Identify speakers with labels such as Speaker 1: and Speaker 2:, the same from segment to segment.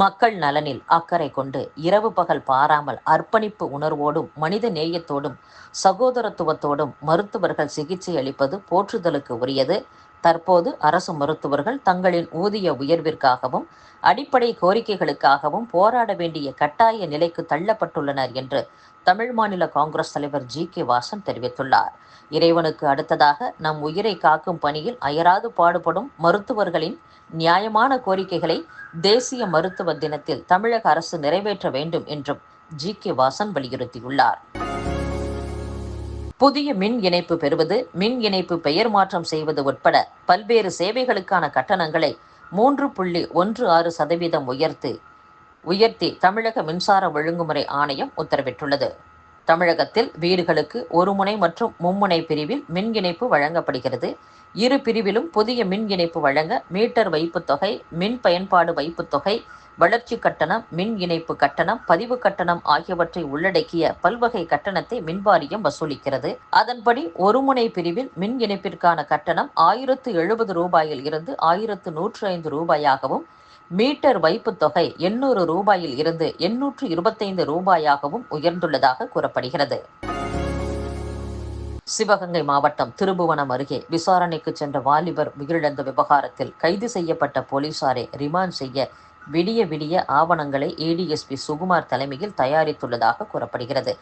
Speaker 1: மக்கள் நலனில் அக்கறை கொண்டு இரவு பகல் பாராமல் அர்ப்பணிப்பு உணர்வோடும் மனித நேயத்தோடும் சகோதரத்துவத்தோடும் மருத்துவர்கள் சிகிச்சை அளிப்பது போற்றுதலுக்கு உரியது. தற்போது அரசு மருத்துவர்கள் தங்களின் ஊதிய உயர்விற்காகவும் அடிப்படை கோரிக்கைகளுக்காகவும் போராட வேண்டிய கட்டாய நிலைக்கு தள்ளப்பட்டுள்ளனர் என்று தமிழ் மாநில காங்கிரஸ் தலைவர் ஜி.கே. வாசன் தெரிவித்துள்ளார். இறைவனுக்கு அடுத்ததாக நம் உயிரை காக்கும் பணியில் அயராது பாடுபடும் மருத்துவர்களின் நியாயமான கோரிக்கைகளை தேசிய மருத்துவ தினத்தில் தமிழக அரசு நிறைவேற்ற வேண்டும் என்றும் ஜி.கே. வாசன் வலியுறுத்தியுள்ளார். புதிய மின் இணைப்பு பெறுவது, மின் இணைப்பு பெயர் மாற்றம் செய்வது உட்பட பல்வேறு சேவைகளுக்கான கட்டணங்களை 3.16% உயர்த்தி தமிழக மின்சார ஒழுங்குமுறை ஆணையம் உத்தரவிட்டுள்ளது. தமிழகத்தில் வீடுகளுக்கு ஒரு முனை மற்றும் மும்முனை பிரிவில் மின் இணைப்பு வழங்கப்படுகிறது. இரு பிரிவிலும் புதிய மின் இணைப்பு வழங்க மீட்டர் வைப்பு தொகை, மின் பயன்பாடு வைப்பு தொகை, வளர்ச்சி கட்டணம், மின் இணைப்பு கட்டணம், பதிவு கட்டணம் ஆகியவற்றை உள்ளடக்கிய பல்வகை கட்டணத்தை மின்வாரியம் வசூலிக்கிறது. அதன்படி ஒரு முனை பிரிவில் மின் இணைப்பிற்கான கட்டணம் 1070 ரூபாயில் இருந்து 1105 ரூபாயாகவும், மீட்டர் வைப்பு தொகை 800 ரூபாயில் இருந்து 825 ரூபாயாகவும் உயர்ந்துள்ளதாக கூறப்படுகிறது. சிவகங்கை மாவட்டம் திருபுவனம் அருகே விசாரணைக்கு சென்ற வாலிபர் உயிரிழந்த விவகாரத்தில் கைது செய்யப்பட்ட போலீசாரை ரிமாண்ட் செய்ய விடிய ஆவணங்களை ஏடிஎஸ்பி சுகுமார் தலைமையில் தயாரித்துள்ளதாக கூறப்படுகிறது.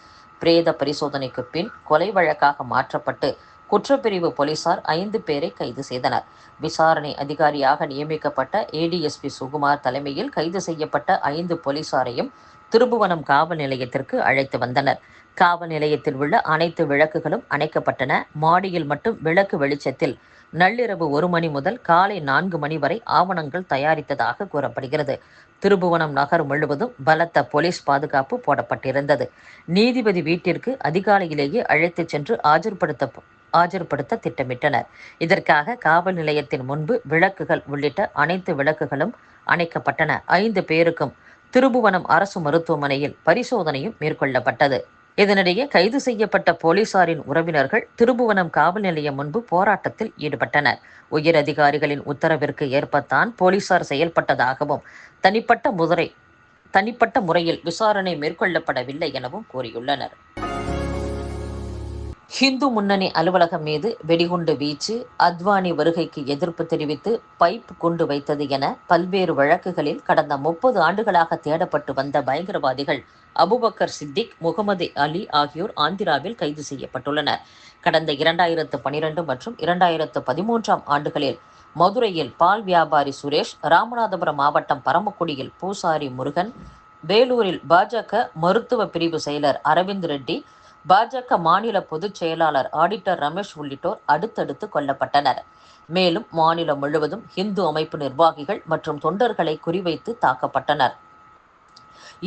Speaker 1: பிரேத பரிசோதனைக்கு பின் கொலை வழக்காக மாற்றப்பட்டு குற்றப்பிரிவு போலீசார் 5 பேரை கைது செய்தனர். விசாரணை அதிகாரியாக நியமிக்கப்பட்ட ஏடிஎஸ்பி சுகுமார் தலைமையில் கைது செய்யப்பட்ட 5 போலீசாரையும் திருபுவனம் காவல் நிலையத்திற்கு அழைத்து வந்தனர். காவல் நிலையத்தில் உள்ள அனைத்து விளக்குகளும் அணைக்கப்பட்டன. மாடியில் மட்டும் விளக்கு வெளிச்சத்தில் நள்ளிரவு 1 மணி முதல் காலை 4 மணி வரை ஆவணங்கள் தயாரித்ததாக கூறப்படுகிறது. திருபுவனம் நகர் முழுவதும் பலத்த போலீஸ் பாதுகாப்பு போடப்பட்டிருந்தது. நீதிபதி வீட்டிற்கு அதிகாலையிலேயே அழைத்துச் சென்று ஆஜர்படுத்த திட்டமிட்டனர். இதற்காக காவல் நிலையத்தின் முன்பு விளக்குகள் உள்ளிட்ட அனைத்து விளக்குகளும் அணைக்கப்பட்டன. 5 பேருக்கும் திருபுவனம் அரசு மருத்துவமனையில் பரிசோதனையும் மேற்கொள்ளப்பட்டது. இதனிடையே கைது செய்யப்பட்ட போலீசாரின் உறவினர்கள் திருபுவனம் காவல் நிலையம் முன்பு போராட்டத்தில் ஈடுபட்டனர். உயர் அதிகாரிகளின் உத்தரவிற்கு ஏற்பத்தான் போலீசார் செயல்பட்டதாகவும் தனிப்பட்ட முறையில் விசாரணை மேற்கொள்ளப்படவில்லை எனவும் கூறியுள்ளனர். ஹிந்து முன்னணி அலுவலகம் மீது வெடிகுண்டு வீச்சு, அத்வானி வருகைக்கு எதிர்ப்பு தெரிவித்து பைப் குண்டு வைத்தது என பல்வேறு வழக்குகளில் கடந்த 30 ஆண்டுகளாக தேடப்பட்டு வந்த பயங்கரவாதிகள் அபுபக்கர் சித்திக், முகமது அலி ஆகியோர் ஆந்திராவில் கைது செய்யப்பட்டுள்ளனர். கடந்த 2012 மற்றும் 2013 ஆண்டுகளில் மதுரையில் பால் வியாபாரி சுரேஷ், ராமநாதபுரம் மாவட்டம் பரமக்குடியில் பூசாரி முருகன், வேலூரில் பாஜக மருத்துவ பிரிவு செயலர் அரவிந்த் ரெட்டி, பாஜக மாநில பொதுச் செயலாளர் ஆடிட்டர் ரமேஷ் உள்ளிட்டோர் அடுத்தடுத்து கொல்லப்பட்டனர். மேலும் மாநிலம் முழுவதும் இந்து அமைப்பு நிர்வாகிகள் மற்றும் தொண்டர்களை குறிவைத்து தாக்கப்பட்டனர்.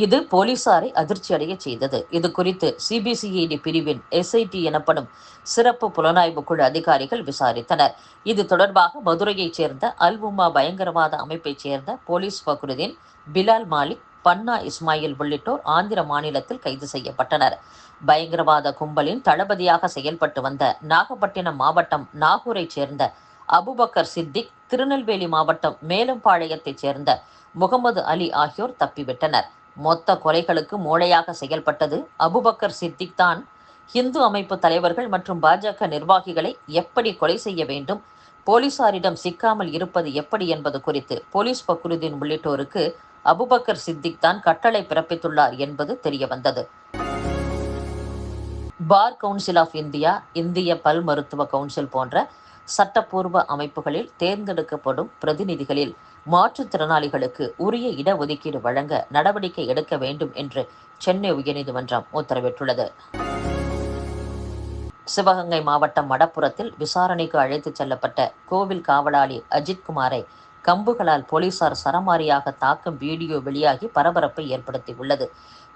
Speaker 1: இது போலீசாரை அதிர்ச்சியடைய செய்தது. இது குறித்து சிபிசிஐடி பிரிவின் எஸ்ஐடி எனப்படும் சிறப்பு புலனாய்வு குழு அதிகாரிகள் விசாரித்தனர். இது தொடர்பாக மதுரையைச் சேர்ந்த அல் உம்மா பயங்கரவாத அமைப்பைச் சேர்ந்த போலீஸ் ஃபக்ருதீன், பிலால் மாலிக், பன்னா இஸ்மாயில் உள்ளிட்டோர் ஆந்திர மாநிலத்தில் கைது செய்யப்பட்டனர். பயங்கரவாத கும்பலின் தளபதியாக செயல்பட்டு வந்த நாகப்பட்டினம் மாவட்டம் நாகூரைச் சேர்ந்த அபுபக்கர் சித்திக், திருநெல்வேலி மாவட்டம் மேலம்பாளையத்தைச் சேர்ந்த முகமது அலி ஆகியோர் தப்பிவிட்டனர். மொத்த கொலைகளுக்கு மூளையாக செயல்பட்டது அபுபக்கர் சித்திக் தான். இந்து அமைப்பு தலைவர்கள் மற்றும் பாஜக நிர்வாகிகளை எப்படி கொலை செய்ய வேண்டும், போலீசாரிடம் சிக்காமல் இருப்பது எப்படி என்பது குறித்து போலீஸ் ஃபக்ருதீன் உள்ளிட்டோருக்கு அபுபக்கர் சித்திக் தான் கட்டளை பிறப்பித்துள்ளார் என்பது தெரியவந்தது. பார் கவுன்சில் ஆஃப் இந்தியா, இந்திய பல் மருத்துவ கவுன்சில் போன்ற சட்டப்பூர்வ அமைப்புகளில் தேர்ந்தெடுக்கப்படும் பிரதிநிதிகளில் மாற்றுத்திறனாளிகளுக்கு உரிய இடஒதுக்கீடு வழங்க நடவடிக்கை எடுக்க வேண்டும் என்று சென்னை உயர்நீதிமன்றம் உத்தரவிட்டுள்ளது. சிவகங்கை மாவட்டம் மடப்புரத்தில் விசாரணைக்கு அழைத்துச் செல்லப்பட்ட கோவில் காவலாளி அஜித்குமாரை கம்புகளால் போலீசார் சரமாரியாக தாக்கும் வீடியோ வெளியாகி பரபரப்பை ஏற்படுத்தியுள்ளது.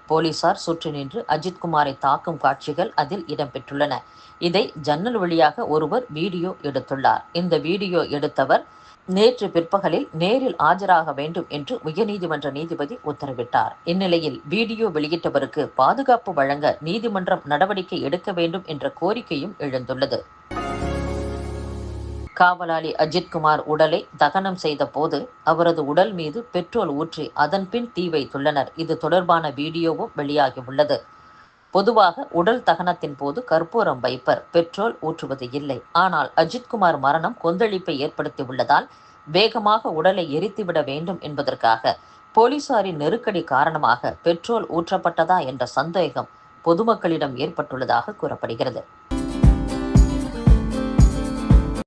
Speaker 1: போலீசார் சுற்றி நின்று அஜித்குமாரை தாக்கும் காட்சிகள் அதில் இடம்பெற்றுள்ளன. இதை ஜன்னல் வழியாக ஒருவர் வீடியோ எடுத்துள்ளார். இந்த வீடியோ எடுத்தவர் நேற்று பிற்பகலில் நேரில் ஆஜராக வேண்டும் என்று உயர்நீதிமன்ற நீதிபதி உத்தரவிட்டார். இந்நிலையில் வீடியோ வெளியிட்டவருக்கு பாதுகாப்பு வழங்க நீதிமன்றம் நடவடிக்கை எடுக்க வேண்டும் என்ற கோரிக்கையும் எழுந்துள்ளது. காவலாளி அஜித்குமார் உடலை தகனம் செய்த போது அவரது உடல் மீது பெட்ரோல் ஊற்றி அதன் பின் தீ வைத்துள்ளனர். இது தொடர்பான வீடியோவும் வெளியாகியுள்ளது. பொதுவாக உடல் தகனத்தின் போது கற்பூரம் வைப்பர், பெட்ரோல் ஊற்றுவது இல்லை. ஆனால் அஜித்குமார் மரணம் கொந்தளிப்பை ஏற்படுத்தியுள்ளதால் வேகமாக உடலை எரித்துவிட வேண்டும் என்பதற்காக போலீசாரின் நெருக்கடி காரணமாக பெட்ரோல் ஊற்றப்பட்டதா என்ற சந்தேகம் பொதுமக்களிடம் ஏற்பட்டுள்ளதாக கூறப்படுகிறது.